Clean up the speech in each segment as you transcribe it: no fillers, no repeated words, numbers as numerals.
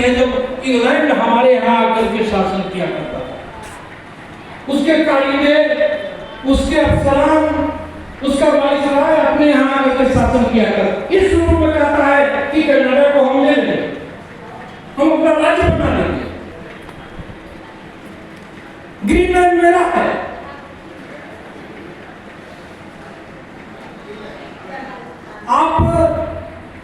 है जब इंग्लैंड हमारे यहाँ आकर के शासन किया करता था। उसके कायदे, उसके अफसरान, उसका वाइसराय अपने यहाँ आकर शासन किया कर इस रूप में कहता है कि कनाडा को हम ले लेंगे, हम अपना राज्य बना लेंगे, ग्रीनलैंड मेरा है। आप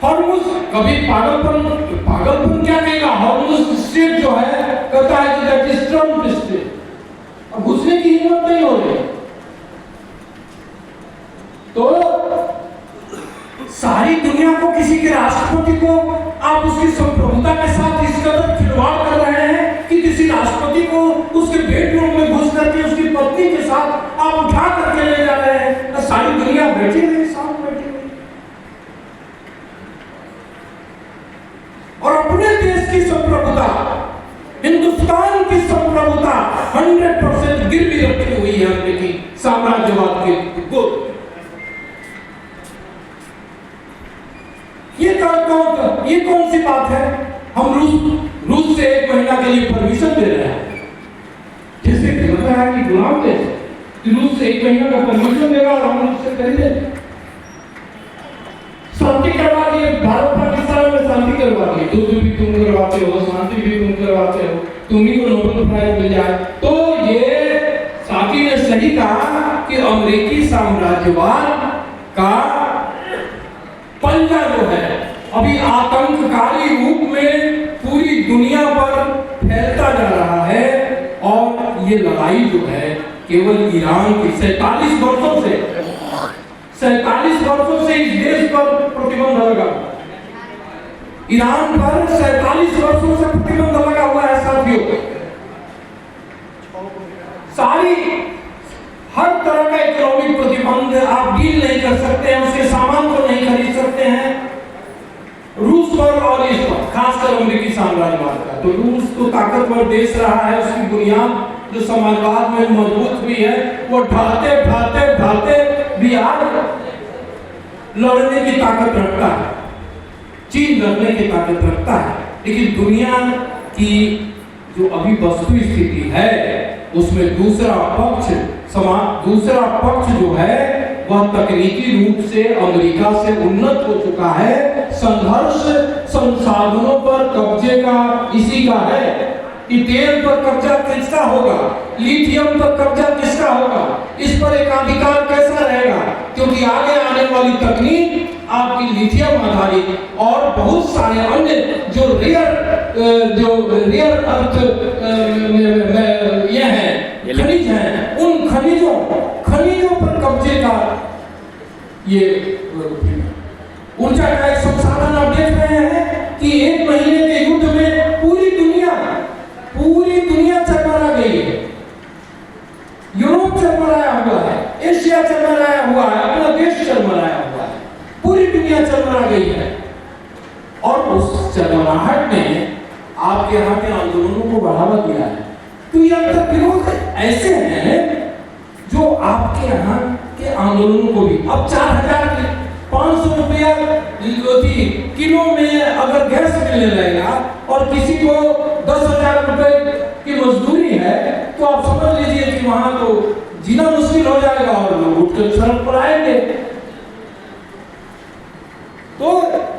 हॉर्मुज, कभी पागलपन क्या कहेगा, हॉर्मुज स्ट्रेट जो है कहता है कि दैट इज ट्रम्प स्ट्रेट, अब घुसने की हिम्मत नहीं हो रही। तो सारी दुनिया को, किसी के राष्ट्रपति को आप उसकी संप्रभुता के साथ इस कदर खिलवाड़ कर रहे हैं कि किसी राष्ट्रपति को उसके बेडरूम में घुस करके उसकी पत्नी के साथ आप उठा करके ले जा रहे हैं। तो सारी दुनिया बैठी हुई, साथ बैठी हुई, और अपने देश की संप्रभुता, हिंदुस्तान की संप्रभुता 100% गिरवी रखी हुई है अमेरिकी साम्राज्यवाद के गोद। ये कौन सी बात है? हम रूस से 1 महीना के लिए परमिशन दे रहे हैं, जैसे कि मतलब है कि गुलाम देश कि रूस से 1 महीना का परमिशन देगा और हम रूस से खरीदे। शांति करवा दिए, भारत पाकिस्तान में शांति करवा दिए, युद्ध भी तुम करवाते हो, शांति भी तुम करवाते हो, तुम्ही को नोबेल प्राइज मिल जाए। तो ये साकी ने सही कहा कि अमेरिकी साम्राज्यवाद का पंजा जो है अभी आतंककारी रूप में पूरी दुनिया पर फैलता जा रहा है। और ये लड़ाई जो है केवल ईरान की 47 वर्षों से इस देश पर प्रतिबंध लगा, ईरान पर 47 वर्षों से प्रतिबंध लगा हुआ है साथियों। सारी हर तरह का इकोनॉमिक प्रतिबंध, आप डील नहीं कर सकते हैं, उसके सामान को नहीं खरीद सकते हैं रूस पर और इस पर, खासकर अमेरिकी साम्राज्यवाद का। तो रूस तो ताकतवर देश रहा है, उसकी बुनियाद जो समाजवाद में मजबूत भी है, वो ढाते भी आज लड़ने की ताकत रखता है, चीन लड़ने की ताकत रखता है। लेकिन दुनिया की जो अभी वस्तु स्थिति है उसमें दूसरा पक्ष जो है वह तकनीकी रूप से अमेरिका से उन्नत हो चुका है। संघर्ष संसाधनों पर कब्जे का इसी का है कि तेल पर कब्जा किसका होगा, लिथियम पर कब्जा किसका होगा, इस पर एकाधिकार कैसा रहेगा, क्योंकि आगे आने वाली तकनीक आपकी लिथियम आधारित और बहुत सारे अन्य जो रियर अर्थ ये हैं खनिज हैं, उन खनिजों पर कब्जे का ये ऊर्जा का एक संसाधन आप देख रहे हैं कि 1 महीने के युद्ध में पूरी दुनिया चरमरा गई है। यूरोप चरमराया हुआ है, एशिया चरमराया हुआ है, अपना देश चरमराया हुआ है, पूरी दुनिया चरमरा गई है। और उस चरमराहट ने आपके यहाँ के आंदोलनों को बढ़ावा दिया है। तो ये अंतर्विरोध ऐसे हैं जो आपके यहाँ के आंदोलनों को भी, अब 4,500 रुपया किलो में अगर गैस मिलने लगेगा और किसी को 10,000 रुपए की मजदूरी है, तो आप समझ लीजिए कि वहां तो जीना मुश्किल हो जाएगा और लोग उठकर सड़क पर आएंगे। तो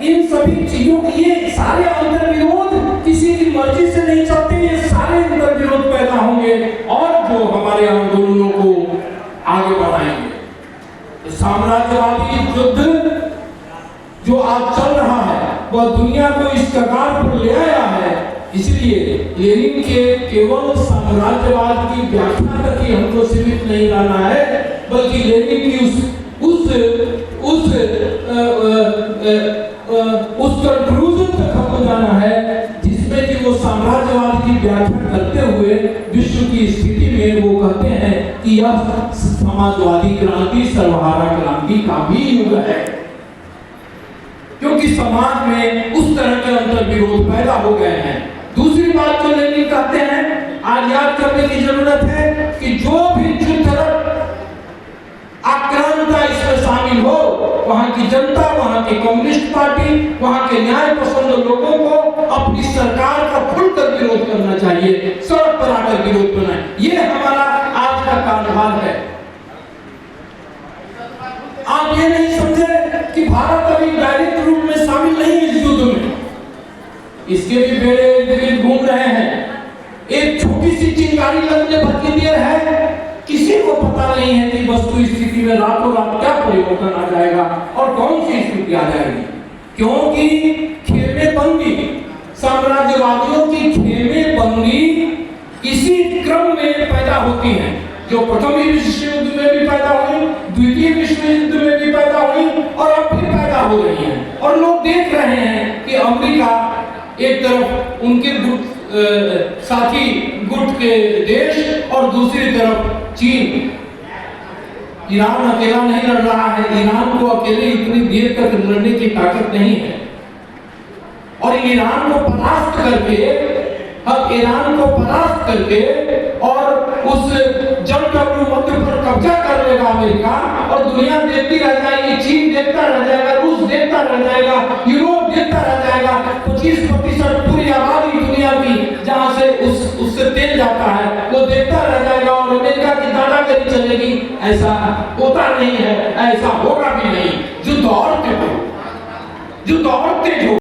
इन सभी चीजों के ये सारे अंतर्विरोध किसी की मर्जी से नहीं चलते, ये सारे अंतर्विरोध पैदा होंगे और जो हमारे आंदोलनों को आगे बढ़ाएंगे। तो साम्राज्यवादी युद्ध जो आज चल रहा है वह दुनिया को इस कगार पर ले आया है। इसलिए लेनिन के केवल साम्राज्यवाद की व्याख्या तक ही हमको सीमित नहीं रहना है, बल्कि लेनिन की उस कंक्लूजन तक हमको जाना है जिसमें कि वो साम्राज्यवाद की व्याख्या करते हुए विश्व की स्थिति में वो कहते हैं कि यह समाजवादी क्रांति सर्वहारा क्रांति का भी युग है, क्योंकि समाज में उस तरह के अंतर्विरोध पैदा हो गए हैं। दूसरी बात जो लेनिन कहते हैं, आज याद करने की जरूरत है कि जो भी युद्धरत आक्रामक जनता इसमें शामिल हो, वहां की जनता, वहां की कम्युनिस्ट पार्टी, वहां के न्याय पसंद लोगों को अपनी सरकार का खुलकर विरोध करना चाहिए, सड़क पर आकर विरोध करना है। ये हमारा आज का कार्यभार है। आप ये नहीं समझे कि भारत अभी डायरेक्ट रूप में शामिल नहीं है इस युद्ध में, इसके भी बेड़े घूम रहे हैं। एक छोटी सी चिंगारी लगने भर की देर है, किसी को पता नहीं है कि वस्तु स्थिति में रातों रात क्या परिवर्तन आ जाएगा और कौन सी स्थिति आ जाएगी। क्योंकि खेमेबंदी, साम्राज्यवादियों की खेमेबंदी इसी क्रम में पैदा होती है, जो प्रथम विश्व युद्ध में भी पैदा हुई, द्वितीय विश्व युद्ध में भी पैदा हुई और अब फिर पैदा हो रही है। और लोग देख रहे हैं कि अमेरिका एक तरफ उनके साथी गुट के देश और दूसरी तरफ चीन। ईरान अकेला नहीं लड़ रहा है, ईरान को अकेले इतनी देर तक लड़ने की ताकत नहीं है। और ईरान को परास्त करके, अब ईरान को परास्त करके और उस जलडब्ल्यू मध्य पर कब्जा कर लेगा अमेरिका, और दुनिया देखती रह जाएगी, चीन देखता रह जाएगा, रूस देखता रह जाएगा, यूरोप देखता रह जाएगा। 25% पूरी आबादी दुनिया की जहां से उससे तेल जाता है वो देखता रह जाएगा और अमेरिका की दादागिरी चलेगी। ऐसा होता नहीं है, ऐसा होगा भी नहीं। युद्ध और तेज हो, युद्ध और तेज हो।